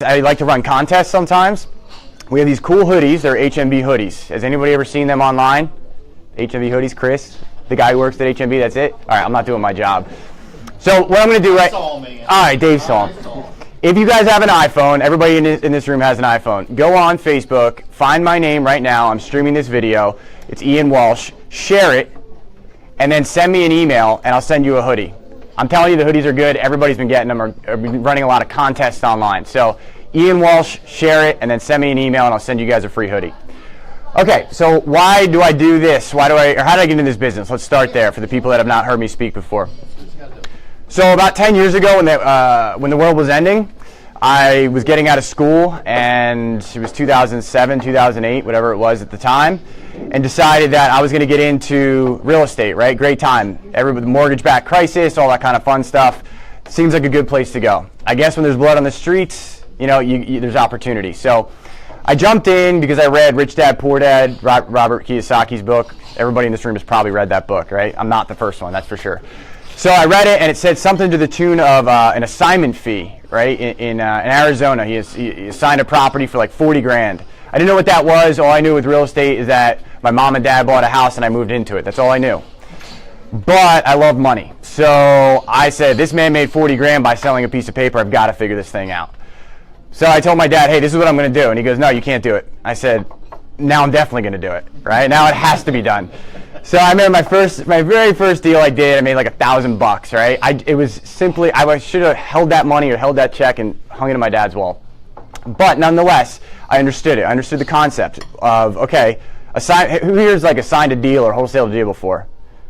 I like to run contests sometimes. We have these cool hoodies. They're HMB hoodies. Has anybody ever seen them online? HMB hoodies, Chris? The guy who works at HMB, that's it? All right, I'm not doing my job. So what I'm going to do right... All right, Dave saw him. If you guys have an iPhone, everybody in this room has an iPhone, go on Facebook, find my name right now. I'm streaming this video. It's Ian Walsh. Share it, and then send me an email, and I'll send you a hoodie. I'm telling you, the hoodies are good. Everybody's been getting them, or been running a lot of contests online. So Ian Walsh, share it, and then send me an email, and I'll send you guys a free hoodie. Okay, so why do I do this? How did I get into this business? Let's start there for the people that have not heard me speak before. So about 10 years ago, when the world was ending, I was getting out of school, and it was 2007, 2008, whatever it was at the time, and decided that I was going to get into real estate, right? Great time. Everybody, mortgage-backed crisis, all that kind of fun stuff. Seems like a good place to go. I guess when there's blood on the streets, you know, there's opportunity. So I jumped in because I read Rich Dad, Poor Dad, Robert Kiyosaki's book. Everybody in this room has probably read that book, right? I'm not the first one, that's for sure. So I read it, and it said something to the tune of an assignment fee, right? In Arizona, he assigned a property for like 40 grand. I didn't know what that was. All I knew with real estate is that my mom and dad bought a house and I moved into it. That's all I knew. But I love money. So I said, this man made 40 grand by selling a piece of paper. I've got to figure this thing out. So I told my dad, hey, this is what I'm going to do. And he goes, no, you can't do it. I said, now I'm definitely going to do it, right? Now it has to be done. So I remember my very first deal I did, I made like $1,000, right? It was simply, I should have held that money or held that check and hung it on my dad's wall. But nonetheless, I understood it. I understood the concept of, okay, who here has like assigned a deal or wholesaled a deal before?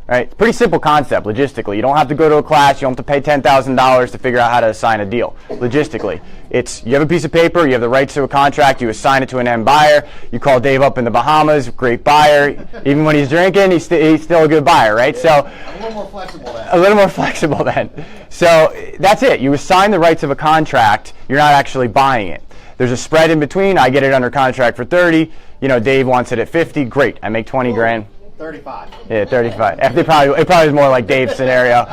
Right? Pretty simple concept logistically. You don't have to go to a class. You don't have to pay $10,000 to figure out how to assign a deal. Logistically, it's you have a piece of paper, you have the rights to a contract, you assign it to an end buyer. You call Dave up in the Bahamas, great buyer. Even when he's drinking, he's still a good buyer, right? So a little more flexible then. A little more flexible then. So that's it. You assign the rights of a contract. You're not actually buying it. There's a spread in between. I get it under contract for 30. You know, Dave wants it at 50. Great. I make 20 grand. 35. Yeah, 35. It probably was more like Dave's scenario.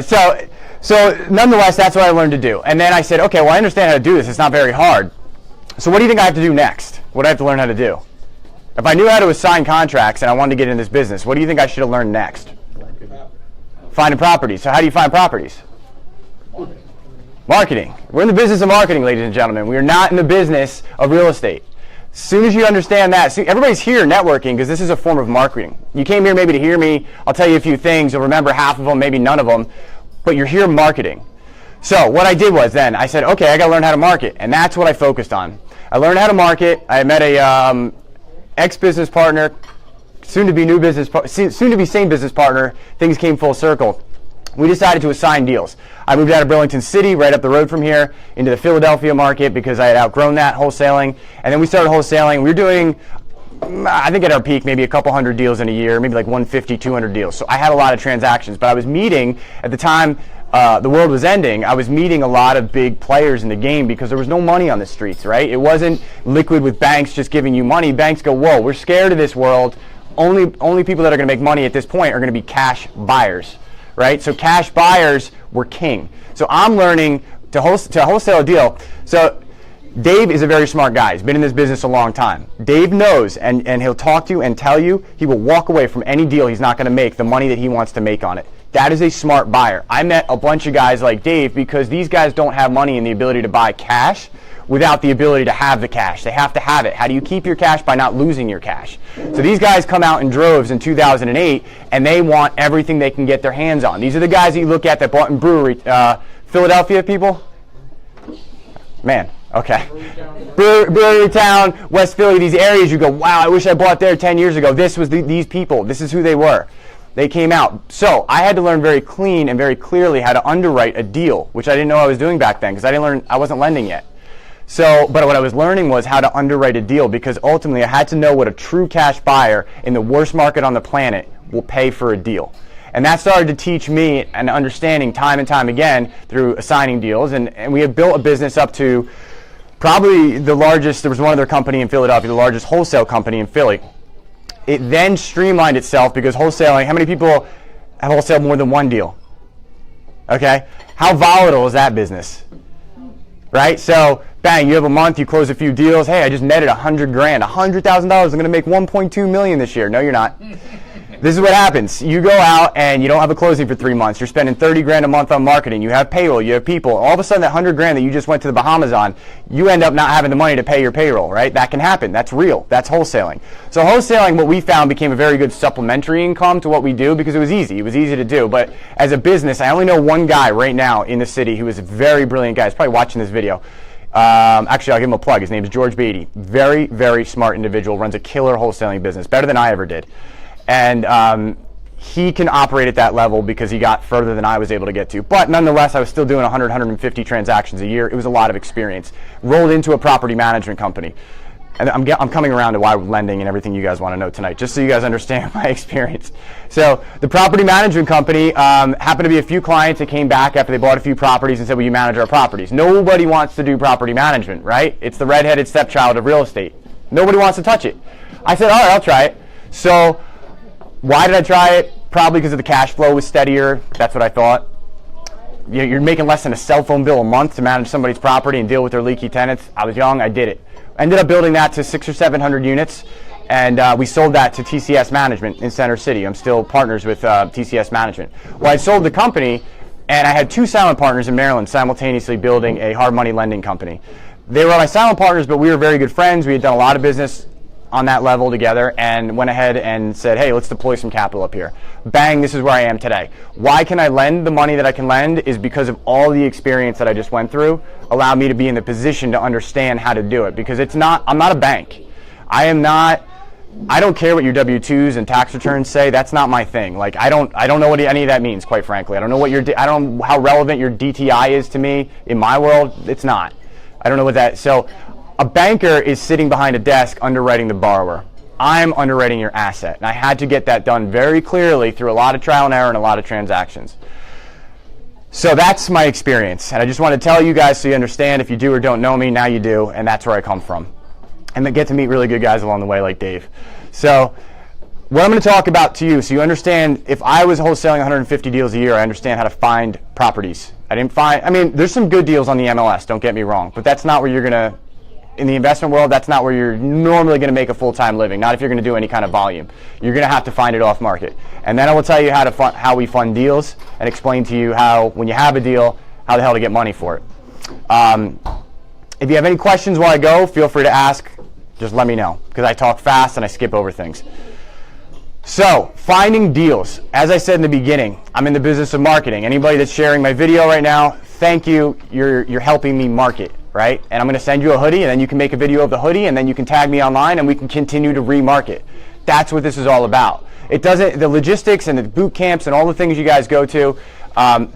So nonetheless, that's what I learned to do. And then I said, okay, well, I understand how to do this. It's not very hard. So what do you think I have to do next? What do I have to learn how to do? If I knew how to assign contracts and I wanted to get in this business, what do you think I should have learned next? Finding properties. So how do you find properties? Marketing. We're in the business of marketing, ladies and gentlemen. We are not in the business of real estate. As soon as you understand that, everybody's here networking because this is a form of marketing. You came here maybe to hear me. I'll tell you a few things. You'll remember half of them, maybe none of them. But you're here marketing. So what I did was then I said, okay, I got to learn how to market. And that's what I focused on. I learned how to market. I met a ex-business partner, soon-to-be same business partner. Things came full circle. We decided to assign deals. I moved out of Burlington City, right up the road from here, into the Philadelphia market because I had outgrown that wholesaling. And then we started wholesaling. We were doing, I think at our peak, maybe a couple hundred deals in a year, maybe like 150, 200 deals. So I had a lot of transactions. But I was meeting, at the time the world was ending, I was meeting a lot of big players in the game because there was no money on the streets, right? It wasn't liquid with banks just giving you money. Banks go, whoa, we're scared of this world. Only people that are going to make money at this point are going to be cash buyers. Right? So cash buyers were king. So I'm learning to wholesale a deal. So Dave is a very smart guy. He's been in this business a long time. Dave knows, and he'll talk to you and tell you, he will walk away from any deal he's not going to make the money that he wants to make on it. That is a smart buyer. I met a bunch of guys like Dave because these guys don't have money and the ability to buy cash without the ability to have the cash. They have to have it. How do you keep your cash? By not losing your cash. So these guys come out in droves in 2008, and they want everything they can get their hands on. These are the guys that you look at that bought in brewery. Philadelphia people? Man, okay. Brewery Town, West Philly, these areas, you go, wow, I wish I bought there 10 years ago. This was these people. This is who they were. They came out. So I had to learn very clean and very clearly how to underwrite a deal, which I didn't know I was doing back then because I wasn't lending yet. But what I was learning was how to underwrite a deal because ultimately I had to know what a true cash buyer in the worst market on the planet will pay for a deal. And that started to teach me an understanding time and time again through assigning deals. And we had built a business up to probably the largest, there was one other company in Philadelphia, the largest wholesale company in Philly. It then streamlined itself because wholesaling, how many people have wholesaled more than one deal? Okay? How volatile is that business? right? So bang, you have a month, you close a few deals. Hey, I just netted $100 grand, $100,000. I'm going to make 1.2 million this year. No, you're not. This is what happens. You go out and you don't have a closing for 3 months. You're spending 30 grand a month on marketing. You have payroll. You have people. All of a sudden, that 100 grand that you just went to the Bahamas on, you end up not having the money to pay your payroll, right? That can happen. That's real. That's wholesaling. So wholesaling, what we found, became a very good supplementary income to what we do because it was easy. It was easy to do. But as a business, I only know one guy right now in the city who is a very brilliant guy. He's probably watching this video. Actually, I'll give him a plug. His name is George Beatty. Very, very smart individual. Runs a killer wholesaling business. Better than I ever did. And he can operate at that level because he got further than I was able to get to. But nonetheless, I was still doing 100, 150 transactions a year. It was a lot of experience. Rolled into a property management company. And I'm coming around to why lending and everything you guys want to know tonight, just so you guys understand my experience. So the property management company happened to be a few clients that came back after they bought a few properties and said, will you manage our properties? Nobody wants to do property management, right? It's the redheaded stepchild of real estate. Nobody wants to touch it. I said, all right, I'll try it. So why did I try it? Probably because of the cash flow was steadier. That's what I thought. You're making less than a cell phone bill a month to manage somebody's property and deal with their leaky tenants. I was young, I did it. I ended up building that to 600 or 700 units, and we sold that to TCS Management in Center City. I'm still partners with TCS Management. Well, I sold the company, and I had two silent partners in Maryland simultaneously building a hard money lending company. They were my silent partners, but we were very good friends. We had done a lot of business on that level together, and went ahead and said, hey, let's deploy some capital up here. Bang, this is where I am today. Why can I lend the money that I can lend is because of all the experience that I just went through allowed me to be in the position to understand how to do it, because I'm not a bank. I don't care what your W-2s and tax returns say. That's not my thing. Like, I don't know what any of that means, quite frankly. I don't know how relevant your DTI is to me. In my world, it's not. I don't know what that, so a banker is sitting behind a desk underwriting the borrower. I'm underwriting your asset. And I had to get that done very clearly through a lot of trial and error and a lot of transactions. So that's my experience. And I just want to tell you guys so you understand. If you do or don't know me, now you do. And that's where I come from. And then get to meet really good guys along the way like Dave. So what I'm going to talk about to you, so you understand, if I was wholesaling 150 deals a year, I understand how to find properties. There's some good deals on the MLS, don't get me wrong. But that's not where you're going to, in the investment world, that's not where you're normally going to make a full-time living, not if you're going to do any kind of volume. You're going to have to find it off market. And then I will tell you how we fund deals and explain to you how, when you have a deal, how the hell to get money for it. If you have any questions while I go, feel free to ask. Just let me know, because I talk fast and I skip over things. So, finding deals. As I said in the beginning, I'm in the business of marketing. Anybody that's sharing my video right now, thank you. You're helping me market. Right? And I'm going to send you a hoodie, and then you can make a video of the hoodie, and then you can tag me online, and we can continue to remarket. That's what this is all about. The logistics and the boot camps and all the things you guys go to,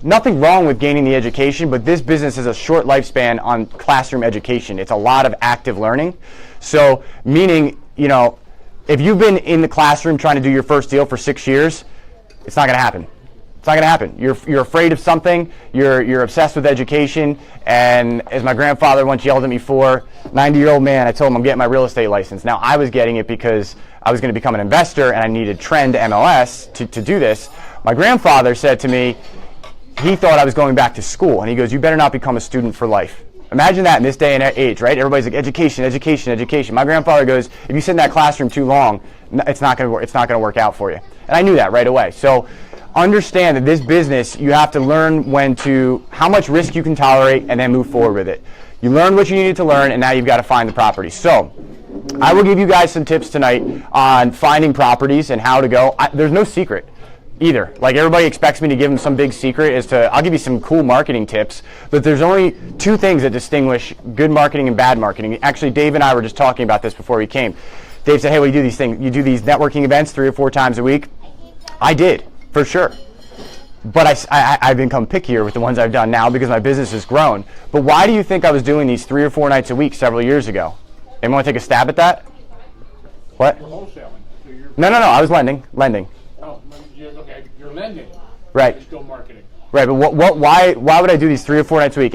nothing wrong with gaining the education, but this business is a short lifespan on classroom education. It's a lot of active learning. So, meaning, if you've been in the classroom trying to do your first deal for 6 years, it's not going to happen. It's not going to happen. You're afraid of something. You're obsessed with education. And as my grandfather once yelled at me for, 90-year-old man, I told him I'm getting my real estate license. Now, I was getting it because I was going to become an investor and I needed Trend MLS to do this. My grandfather said to me, he thought I was going back to school. And he goes, you better not become a student for life. Imagine that in this day and age, right? Everybody's like, education, education, education. My grandfather goes, if you sit in that classroom too long, it's not going to work out for you. And I knew that right away. So understand that this business, you have to learn how much risk you can tolerate and then move forward with it. You learned what you needed to learn, and now you've got to find the property. So I will give you guys some tips tonight on finding properties and how to go. There's no secret either. Like, everybody expects me to give them some big secret I'll give you some cool marketing tips, but there's only two things that distinguish good marketing and bad marketing. Actually, Dave and I were just talking about this before we came. Dave said, hey, well, you do these things. You do these networking events 3 or 4 times a week. I did. For sure. But I've become pickier with the ones I've done now because my business has grown. But why do you think I was doing these 3 or 4 nights a week several years ago? Anyone want to take a stab at that? What? You're wholesaling. So No, I was lending. Oh, okay, you're lending. Right. You're still marketing. Right, but why would I do these 3 or 4 nights a week?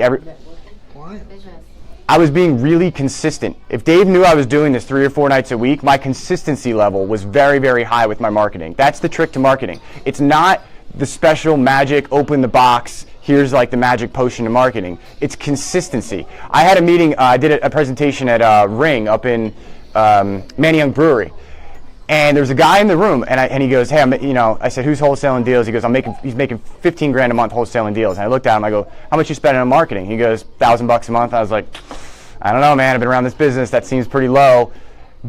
I was being really consistent. If Dave knew I was doing this 3 or 4 nights a week, my consistency level was very, very high with my marketing. That's the trick to marketing. It's not the special magic, open the box, here's like the magic potion to marketing. It's consistency. I had a meeting, I did a presentation at Ring up in Manayunk Brewery. And there was a guy in the room, and he goes, hey, I said, who's wholesaling deals? He goes, he's making 15 grand a month wholesaling deals. And I looked at him, I go, how much you spending on marketing? He goes, $1,000 a month. I was like, I don't know, man, I've been around this business, that seems pretty low.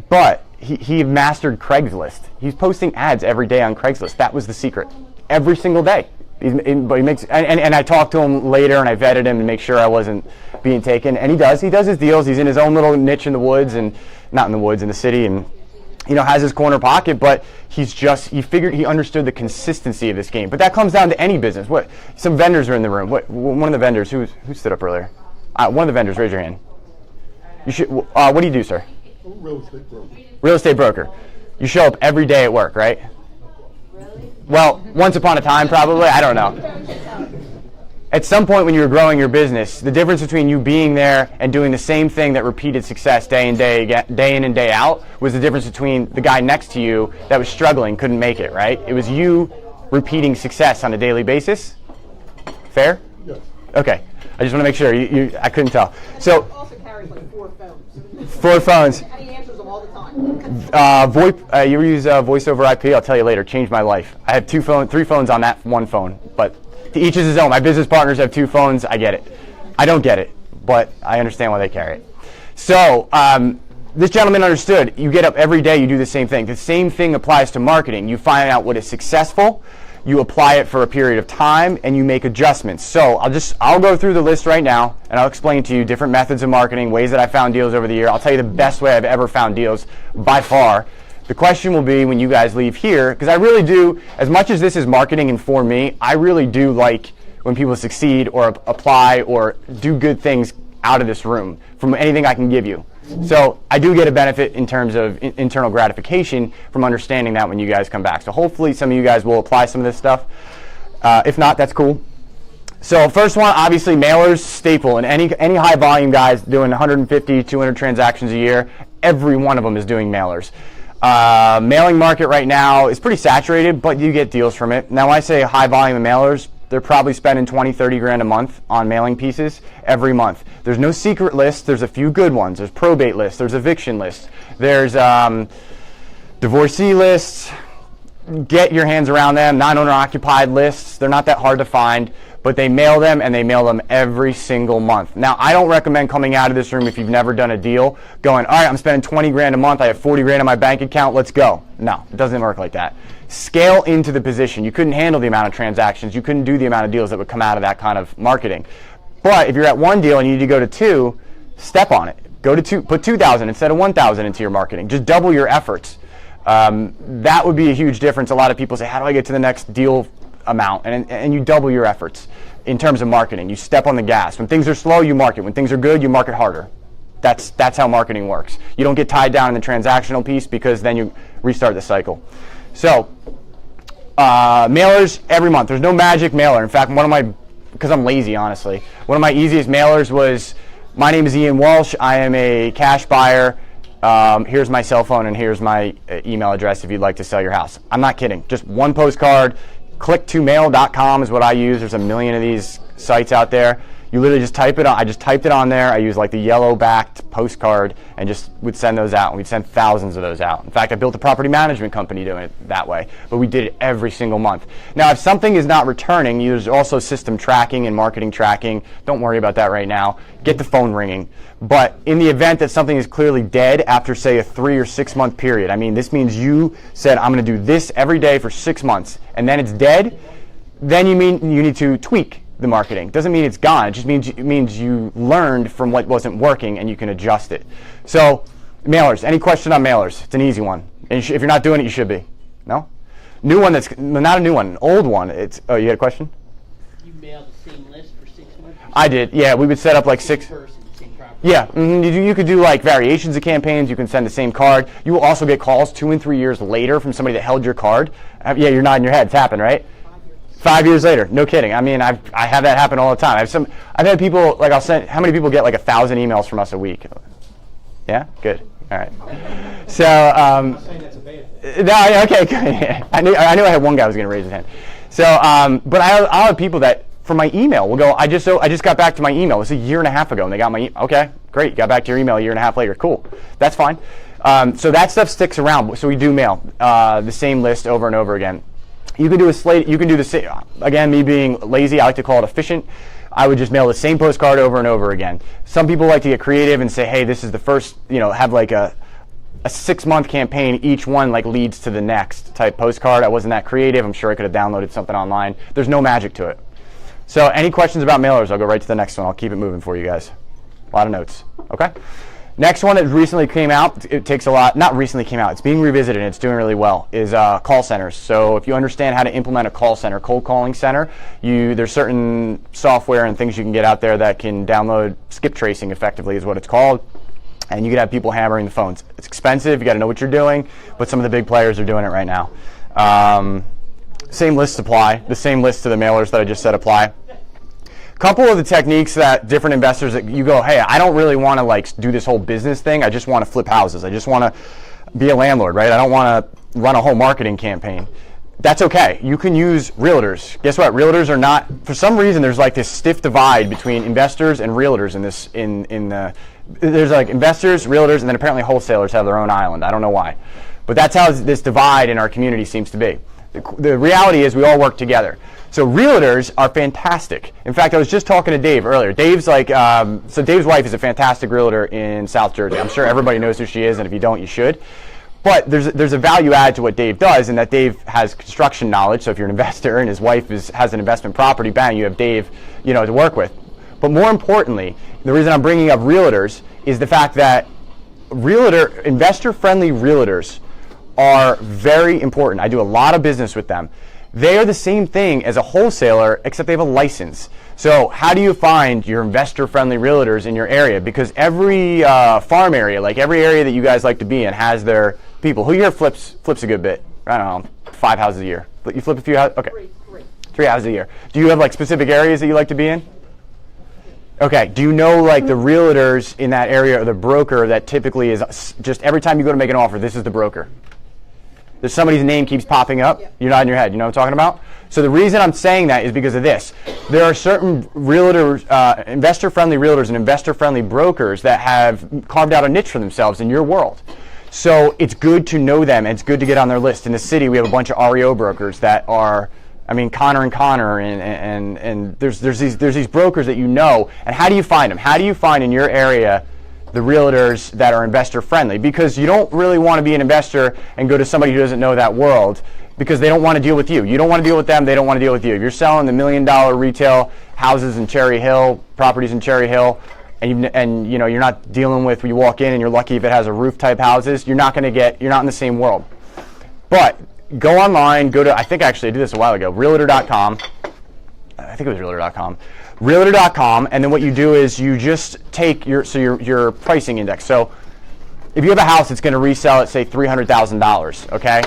But he mastered Craigslist. He's posting ads every day on Craigslist. That was the secret. Every single day. But he makes, and I talked to him later, and I vetted him to make sure I wasn't being taken. And he does his deals. He's in his own little niche in the woods, and not in the woods, in the city, and has his corner pocket, but he understood the consistency of this game. But that comes down to any business. Some vendors are in the room. One of the vendors, who stood up earlier? One of the vendors, raise your hand. You should. What do you do, sir? Real estate broker. Real estate broker. You show up every day at work, right? Really? Well, once upon a time, probably. I don't know. At some point when you were growing your business, the difference between you being there and doing the same thing that repeated success day in and day out was the difference between the guy next to you that was struggling, couldn't make it, right? It was you repeating success on a daily basis. Fair? Yes. Okay. I just want to make sure. I couldn't tell. So, Also carries like 4 phones. 4 phones. And he answers them all the time. VoIP. You use voice over IP? I'll tell you later. Changed my life. I had 3 phones on that one phone, but to each is his own. My business partners have 2 phones. I get it. I don't get it, but I understand why they carry it. So this gentleman understood. You get up every day. You do the same thing. The same thing applies to marketing. You find out what is successful. You apply it for a period of time, and you make adjustments. So I'll go through the list right now, and I'll explain to you different methods of marketing, ways that I found deals over the year. I'll tell you the best way I've ever found deals by far. The question will be when you guys leave here, because I really do, as much as this is marketing and for me, I really do like when people succeed or apply or do good things out of this room from anything I can give you. So I do get a benefit in terms of internal gratification from understanding that when you guys come back. So hopefully some of you guys will apply some of this stuff. If not, that's cool. So first one, obviously mailers, staple. And any high volume guys doing 150, 200 transactions a year, every one of them is doing mailers. Mailing market right now is pretty saturated, but you get deals from it. Now, when I say high volume of mailers, they're probably spending 20, 30 grand a month on mailing pieces every month. There's no secret list. There's a few good ones. There's probate lists. There's eviction lists. There's divorcee lists. Get your hands around them. Non-owner occupied lists. They're not that hard to find, but they mail them, and they mail them every single month. Now, I don't recommend coming out of this room if you've never done a deal, going, all right, I'm spending 20 grand a month. I have 40 grand in my bank account. Let's go. No, it doesn't work like that. Scale into the position. You couldn't handle the amount of transactions. You couldn't do the amount of deals that would come out of that kind of marketing. But if you're at 1 deal and you need to go to 2, step on it. Go to 2. Put 2,000 instead of 1,000 into your marketing. Just double your efforts. That would be a huge difference. A lot of people say, how do I get to the next deal amount? And you double your efforts in terms of marketing. You step on the gas. When things are slow, you market. When things are good, you market harder. That's how marketing works. You don't get tied down in the transactional piece because then you restart the cycle. So mailers every month. There's no magic mailer. In fact, because I'm lazy, honestly, one of my easiest mailers was, my name is Ian Walsh. I am a cash buyer. Here's my cell phone and here's my email address if you'd like to sell your house. I'm not kidding. Just one postcard. Click2mail.com is what I use. There's a million of these sites out there. You literally just type it on. I just typed it on there. I use like the yellow backed postcard and just would send those out. And we'd send thousands of those out. In fact, I built a property management company doing it that way. But we did it every single month. Now, if something is not returning, there's also system tracking and marketing tracking. Don't worry about that right now. Get the phone ringing. But in the event that something is clearly dead after, say, a 3 or 6 month period, I mean, this means you said, I'm going to do this every day for 6 months, and then it's dead, then you need to tweak the marketing. Doesn't mean it's gone. It just means you learned from what wasn't working and you can adjust it. So mailers. Any question on mailers? It's an easy one. And if you're not doing it, you should be. No? New one that's not a new one, an old one. Oh, you had a question? You mailed the same list for 6 months? I did. Yeah, we would set up like 6. Person, same property. Yeah, you could do like variations of campaigns. You can send the same card. You will also get calls 2 and 3 years later from somebody that held your card. Yeah, you're nodding your head. It's happened, right? 5 years later, no kidding. I mean, I have that happen all the time. I've had people, like, how many people get like 1,000 emails from us a week? Yeah, good. All right. So, I'm not saying that's a bad thing. no, okay, good. I knew I had one guy who was going to raise his hand. So, but I'll have people that for my email. We'll go, I just got back to my email. It was a year and a half ago, and they got my email. Okay, great. You got back to your email a year and a half later. Cool. That's fine. So that stuff sticks around. So we do mail the same list over and over again. You can do a slate. You can do the same. Again, me being lazy, I like to call it efficient. I would just mail the same postcard over and over again. Some people like to get creative and say, hey, this is the first, have like a 6-month campaign. Each one like leads to the next type postcard. I wasn't that creative. I'm sure I could have downloaded something online. There's no magic to it. So any questions about mailers, I'll go right to the next one. I'll keep it moving for you guys. A lot of notes. Okay. Next one that recently came out, it takes a lot, not recently came out, it's being revisited and it's doing really well, is call centers. So if you understand how to implement a call center, cold calling center, there's certain software and things you can get out there that can download. Skip tracing effectively is what it's called. And you can have people hammering the phones. It's expensive, you got to know what you're doing, but some of the big players are doing it right now. Same lists apply, the same list to the mailers that I just said apply. Couple of the techniques that different investors that you go, hey, I don't really want to like do this whole business thing. I just want to flip houses. I just want to be a landlord, right? I don't want to run a whole marketing campaign. That's okay. You can use realtors. Guess what? Realtors are not, for some reason, there's like this stiff divide between investors and realtors there's like investors, realtors, and then apparently wholesalers have their own island. I don't know why. But that's how this divide in our community seems to be. The reality is we all work together. So realtors are fantastic. In fact, I was just talking to Dave earlier. Dave's like, so Dave's wife is a fantastic realtor in South Jersey. I'm sure everybody knows who she is, and if you don't, you should. But there's a value add to what Dave does, in that Dave has construction knowledge. So if you're an investor and his wife has an investment property, bang, you have Dave, to work with. But more importantly, the reason I'm bringing up realtors is the fact that investor-friendly realtors are very important. I do a lot of business with them. They are the same thing as a wholesaler, except they have a license. So how do you find your investor-friendly realtors in your area? Because every farm area, like every area that you guys like to be in, has their people. Who here flips a good bit? I don't know, 5 houses a year. You flip a few houses? Okay. 3 houses a year. Do you have like specific areas that you like to be in? Okay. Do you know like the realtors in that area or the broker that typically is just every time you go to make an offer, this is the broker? There's somebody's name keeps popping up. Yep. You're nodding your head. You know what I'm talking about? So the reason I'm saying that is because of this. There are certain realtors, investor-friendly realtors and investor-friendly brokers that have carved out a niche for themselves in your world. So it's good to know them, and it's good to get on their list. In the city, we have a bunch of REO brokers that are, Connor and Connor, and there's these brokers that you know. And how do you find them? How do you find in your area the realtors that are investor friendly? Because you don't really want to be an investor and go to somebody who doesn't know that world, because they don't want to deal with you. You don't want to deal with them, they don't want to deal with you. If you're selling the $1 million retail houses in Cherry Hill, properties in Cherry Hill, and you're not dealing with, you walk in and you're lucky if it has a roof type houses, you're not in the same world. But go online, I think actually I did this a while ago, realtor.com. I think it was realtor.com. Realtor.com, and then what you do is you just take your pricing index. So if you have a house that's going to resell at say $300,000, okay?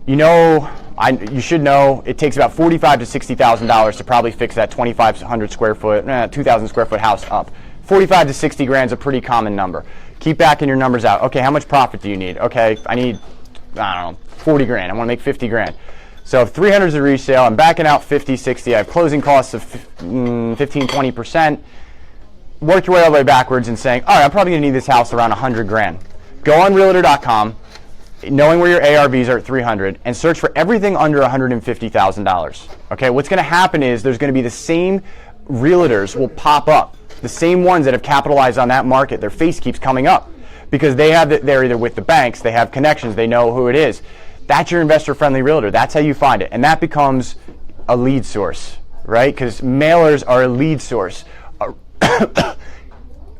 You should know it takes about $45,000 to $60,000 to probably fix that 2,500 square foot, 2,000 square foot house up. 45 to 60 grand is a pretty common number. Keep backing your numbers out. Okay, how much profit do you need? Okay, I need, 40 grand. I want to make 50 grand. So if 300 is a resale, I'm backing out 50, 60. I have closing costs of 15, 20%. Work your way all the way backwards and saying, all right, I'm probably going to need this house around 100 grand. Go on Realtor.com, knowing where your ARVs are at 300, and search for everything under $150,000. Okay, what's going to happen is there's going to be the same realtors will pop up, the same ones that have capitalized on that market. Their face keeps coming up because they're either with the banks, they have connections, they know who it is. That's your investor-friendly realtor. That's how you find it. And that becomes a lead source, right? Because mailers are a lead source.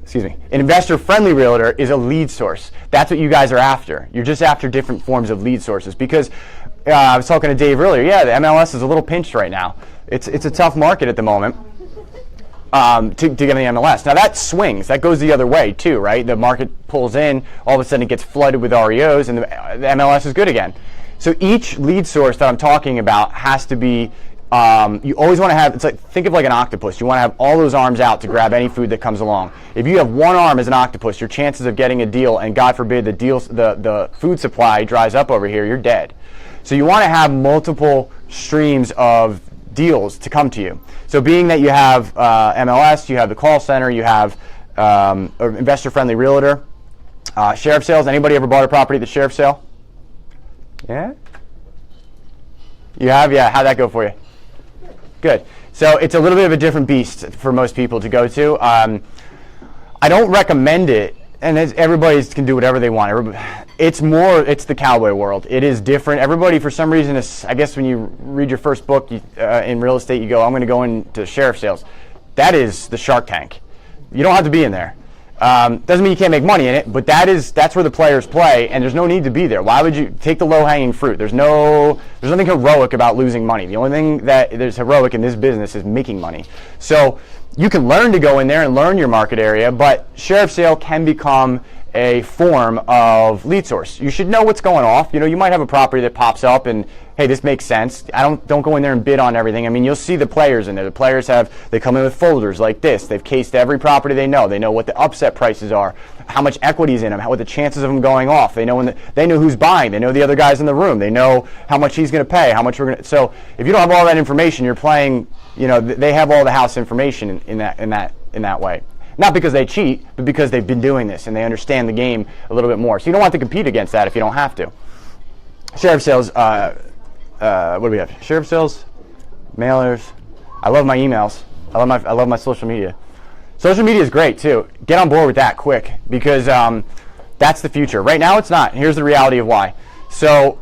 Excuse me. An investor-friendly realtor is a lead source. That's what you guys are after. You're just after different forms of lead sources. Because I was talking to Dave earlier. Yeah, the MLS is a little pinched right now. It's a tough market at the moment to get in the MLS. Now that swings. That goes the other way too, right? The market pulls in. All of a sudden it gets flooded with REOs, and the MLS is good again. So each lead source that I'm talking about has to be, you always want to have, think of like an octopus. You want to have all those arms out to grab any food that comes along. If you have one arm as an octopus, your chances of getting a deal, and God forbid the food supply dries up over here, you're dead. So you want to have multiple streams of deals to come to you. So being that you have MLS, you have the call center, you have an investor-friendly realtor, sheriff sales. Anybody ever bought a property at the sheriff sale? Yeah? You have? Yeah. How'd that go for you? Good. So it's a little bit of a different beast for most people to go to. I don't recommend it, and everybody can do whatever they want. It's the cowboy world. It is different. Everybody, for some reason, I guess when you read your first book in real estate, you go, I'm going to go into sheriff sales. That is the Shark Tank. You don't have to be in there. Doesn't mean you can't make money in it, but that's where the players play, and there's no need to be there. Why would you take the low-hanging fruit? There's nothing heroic about losing money. The only thing that there's heroic in this business is making money. So you can learn to go in there and learn your market area, but sheriff sale can become a form of lead source. You should know what's going off. You might have a property that pops up and, hey, this makes sense. Don't go in there and bid on everything. I mean, you'll see the players in there. The players they come in with folders like this. They've cased every property they know. They know what the upset prices are, how much equity is in them, what the chances of them going off. They know they know who's buying. They know the other guys in the room. They know how much he's going to pay, how much we're going to. So if you don't have all that information, you're playing. They have all the house information in that way. Not because they cheat, but because they've been doing this and they understand the game a little bit more. So you don't want to compete against that if you don't have to. Sheriff sales, what do we have? Sheriff sales, mailers. I love my emails. I love my social media. Social media is great too. Get on board with that quick because that's the future. Right now it's not. Here's the reality of why. So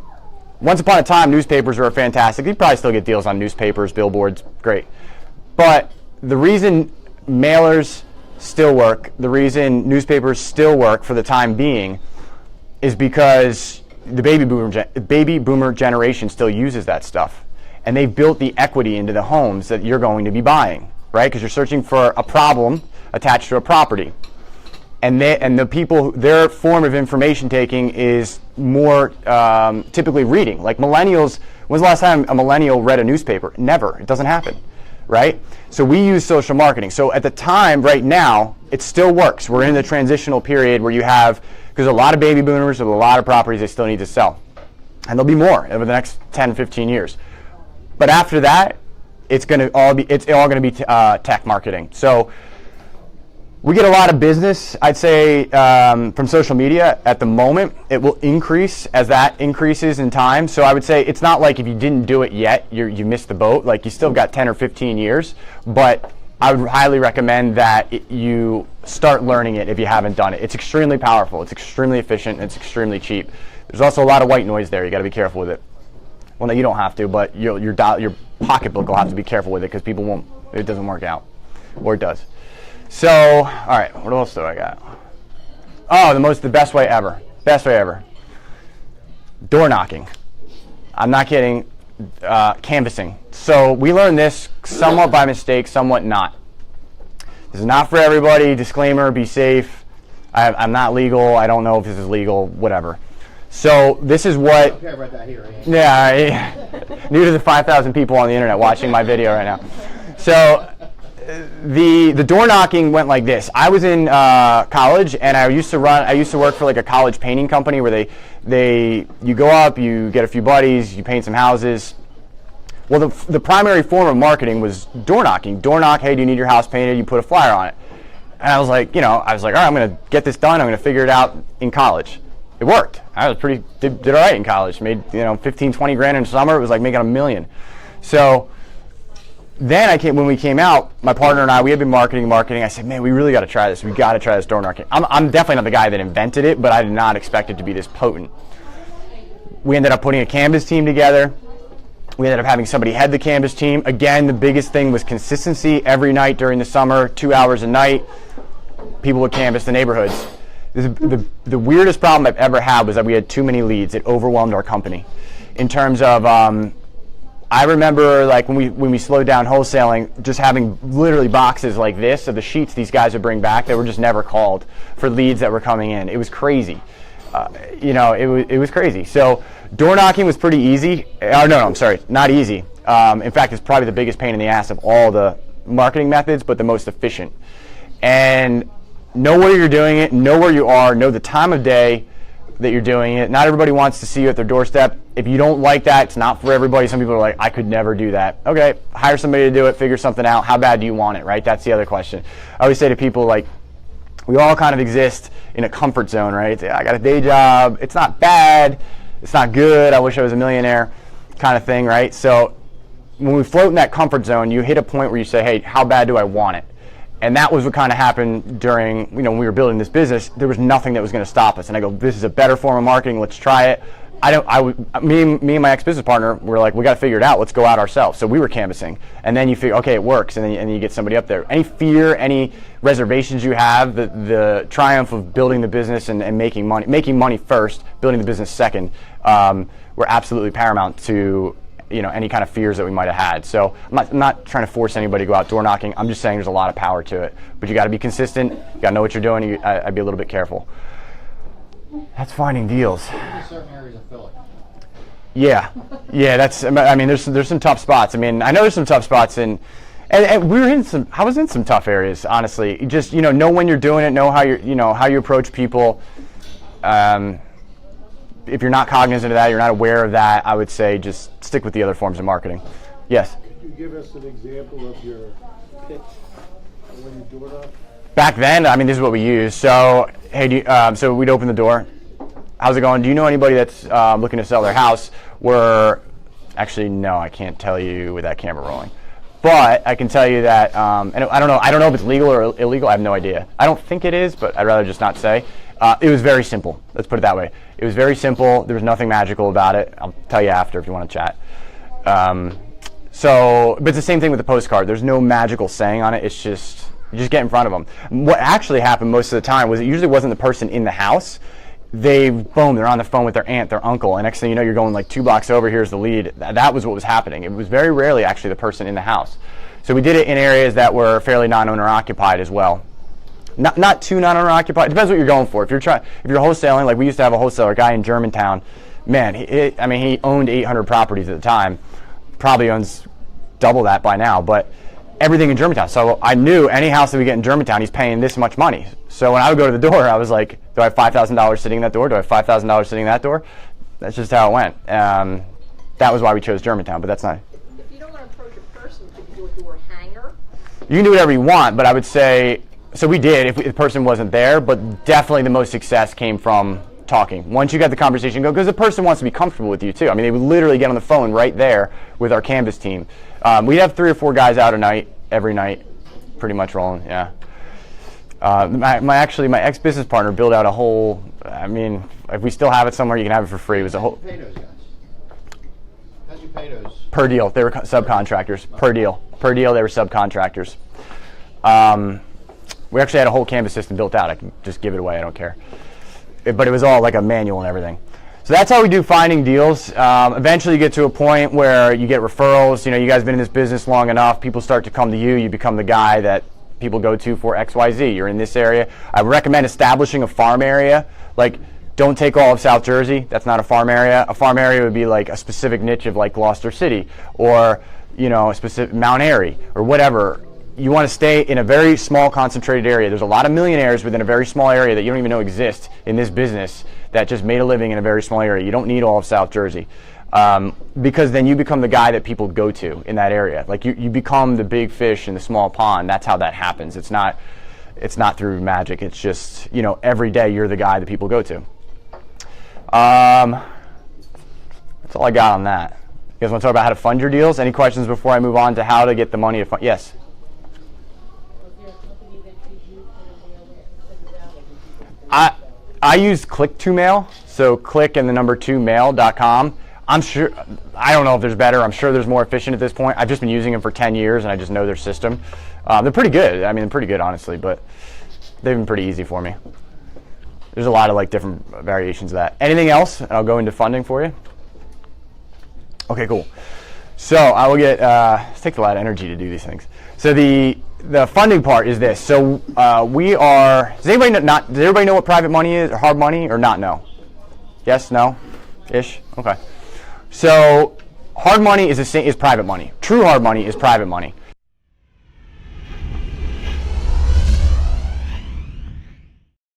once upon a time, newspapers were fantastic. You probably still get deals on newspapers, billboards, great. But the reason mailers still work, the reason newspapers still work for the time being is because the baby boomer generation still uses that stuff. And they've built the equity into the homes that you're going to be buying, right? Because you're searching for a problem attached to a property. And the people, their form of information taking is more typically reading. Like millennials, when's the last time a millennial read a newspaper? Never. It doesn't happen. Right? So we use social marketing. So at the time, right now, it still works. We're in the transitional period where you have, because a lot of baby boomers with a lot of properties they still need to sell. And there'll be more over the next 10, 15 years. But after that, it's all going to be tech marketing. So we get a lot of business, I'd say, from social media at the moment. It will increase as that increases in time. So I would say it's not like if you didn't do it yet, you missed the boat. Like you still got 10 or 15 years. But I would highly recommend that you start learning it if you haven't done it. It's extremely powerful. It's extremely efficient. And it's extremely cheap. There's also a lot of white noise there. You got to be careful with it. Well, no, you don't have to, but your pocketbook will have to be careful with it because people won't. It doesn't work out, or it does. So, all right, what else do I got? Oh, the best way ever. Best way ever. Door knocking. I'm not kidding. Canvassing. So we learned this somewhat by mistake, somewhat not. This is not for everybody. Disclaimer, be safe. I'm not legal. I don't know if this is legal, whatever. So this is what... I don't care about that here. Yeah, new to the 5,000 people on the internet watching my video right now. So... The door knocking went like this. I was in college, and I used to work for like a college painting company where you go up, you get a few buddies, you paint some houses. Well, the primary form of marketing was door knocking. Door knock, hey, do you need your house painted? You put a flyer on it. And I was like, all right, I'm going to get this done. I'm going to figure it out in college. It worked. I was did all right in college. Made 15, 20 grand in the summer. It was like making $1 million. So then when we came out, my partner and I, we had been marketing. I said, man, we really got to try this. We got to try this door knocking. I'm definitely not the guy that invented it, but I did not expect it to be this potent. We ended up putting a canvas team together. We ended up having somebody head the canvas team. Again, the biggest thing was consistency. Every night during the summer, 2 hours a night, people would canvas the neighborhoods. The weirdest problem I've ever had was that we had too many leads. It overwhelmed our company. In terms of, I remember like when we slowed down wholesaling, just having literally boxes like this of the sheets these guys would bring back that were just never called for leads that were coming in. It was crazy. It was crazy. So door knocking was pretty easy. No, I'm sorry, not easy. In fact, it's probably the biggest pain in the ass of all the marketing methods, but the most efficient. And know where you're doing it, know where you are, know the time of day, that you're doing it. Not everybody wants to see you at their doorstep. If you don't like that, it's not for everybody. Some people are like, I could never do that. Okay, hire somebody to do it, figure something out. How bad do you want it, right? That's the other question. I always say to people, like, we all kind of exist in a comfort zone, right? I got a day job. It's not bad. It's not good. I wish I was a millionaire kind of thing, right? So when we float in that comfort zone, you hit a point where you say, hey, how bad do I want it? And that was what kind of happened during, when we were building this business. There was nothing that was going to stop us. And I go, this is a better form of marketing. Let's try it. Me and my ex-business partner were like, we got to figure it out. Let's go out ourselves. So we were canvassing. And then you figure, okay, it works. And then you get somebody up there. Any fear, any reservations you have, the triumph of building the business and making money first, building the business second, were absolutely paramount to any kind of fears that we might have had. So I'm not trying to force anybody to go out door knocking. I'm just saying there's a lot of power to it. But you got to be consistent. You got to know what you're doing. I'd be a little bit careful. That's finding deals. Certain areas of Philly. Yeah. That's. I mean, there's some tough spots. I mean, I know there's some tough spots and we were in some. I was in some tough areas, honestly. Just know when you're doing it. Know how how you approach people. If you're not cognizant of that, you're not aware of that, I would say just stick with the other forms of marketing. Yes? Could you give us an example of your pitch when you door knock? Back then, I mean, this is what we used. So, hey, so we'd open the door. How's it going? Do you know anybody that's looking to sell their house? Actually, no, I can't tell you with that camera rolling. But I can tell you that, and I don't know if it's legal or illegal. I have no idea. I don't think it is, but I'd rather just not say. It was very simple. Let's put it that way. It was very simple. There was nothing magical about it. I'll tell you after if you want to chat. But it's the same thing with the postcard. There's no magical saying on it. It's just, you just get in front of them. What actually happened most of the time was it usually wasn't the person in the house. They're on the phone with their aunt, their uncle, and next thing you know, you're going like 2 blocks over, here's the lead. That was what was happening. It was very rarely actually the person in the house. So we did it in areas that were fairly non-owner occupied as well. Not too non-owner occupied. It depends what you're going for. If you're wholesaling, like we used to have a wholesaler, a guy in Germantown, man, he owned 800 properties at the time. Probably owns double that by now, but everything in Germantown. So I knew any house that we get in Germantown, he's paying this much money. So when I would go to the door, I was like, do I have $5,000 sitting in that door? Do I have $5,000 sitting in that door? That's just how it went. That was why we chose Germantown, but that's not. If you don't want to approach a person, could you do a door hanger? You can do whatever you want, but I would say, so we did if the person wasn't there, but definitely the most success came from talking. Once you got the conversation going, because the person wants to be comfortable with you too. I mean, they would literally get on the phone right there with our canvas team. We'd have 3 or 4 guys out every night, pretty much rolling, yeah. My ex-business partner built out a whole, I mean, if we still have it somewhere, you can have it for free. It was a whole. How'd you pay those guys? How'd you pay those? Per deal. They were subcontractors. Per deal, they were subcontractors. We actually had a whole canvas system built out. I can just give it away. I don't care. But it was all like a manual and everything. So that's how we do finding deals. Eventually you get to a point where you get referrals. You guys have been in this business long enough. People start to come to you. You become the guy that people go to for XYZ. You're in this area. I would recommend establishing a farm area. Like, don't take all of South Jersey. That's not a farm area. A farm area would be like a specific niche of like Gloucester City or, a specific Mount Airy or whatever. You want to stay in a very small concentrated area. There's a lot of millionaires within a very small area that you don't even know exist in this business that just made a living in a very small area. You don't need all of South Jersey. Because then you become the guy that people go to in that area. Like you become the big fish in the small pond. That's how that happens. It's not through magic. It's just, every day you're the guy that people go to. That's all I got on that. You guys want to talk about how to fund your deals? Any questions before I move on to how to get the money to fund? Yes? Was there a company that you used for the mail that sent it out, or did you just I use click2mail, so click and the number 2mail.com. I'm sure, I don't know if there's better. I'm sure there's more efficient at this point. I've just been using them for 10 years and I just know their system. They're pretty good. I mean, they're pretty good, honestly, but they've been pretty easy for me. There's a lot of different variations of that. Anything else? And I'll go into funding for you. Okay, cool. So I will get, it takes a lot of energy to do these things. So the funding part is this. So does everybody know what private money is or hard money or not know? Yes, no, ish, okay. So hard money is private money. True hard money is private money.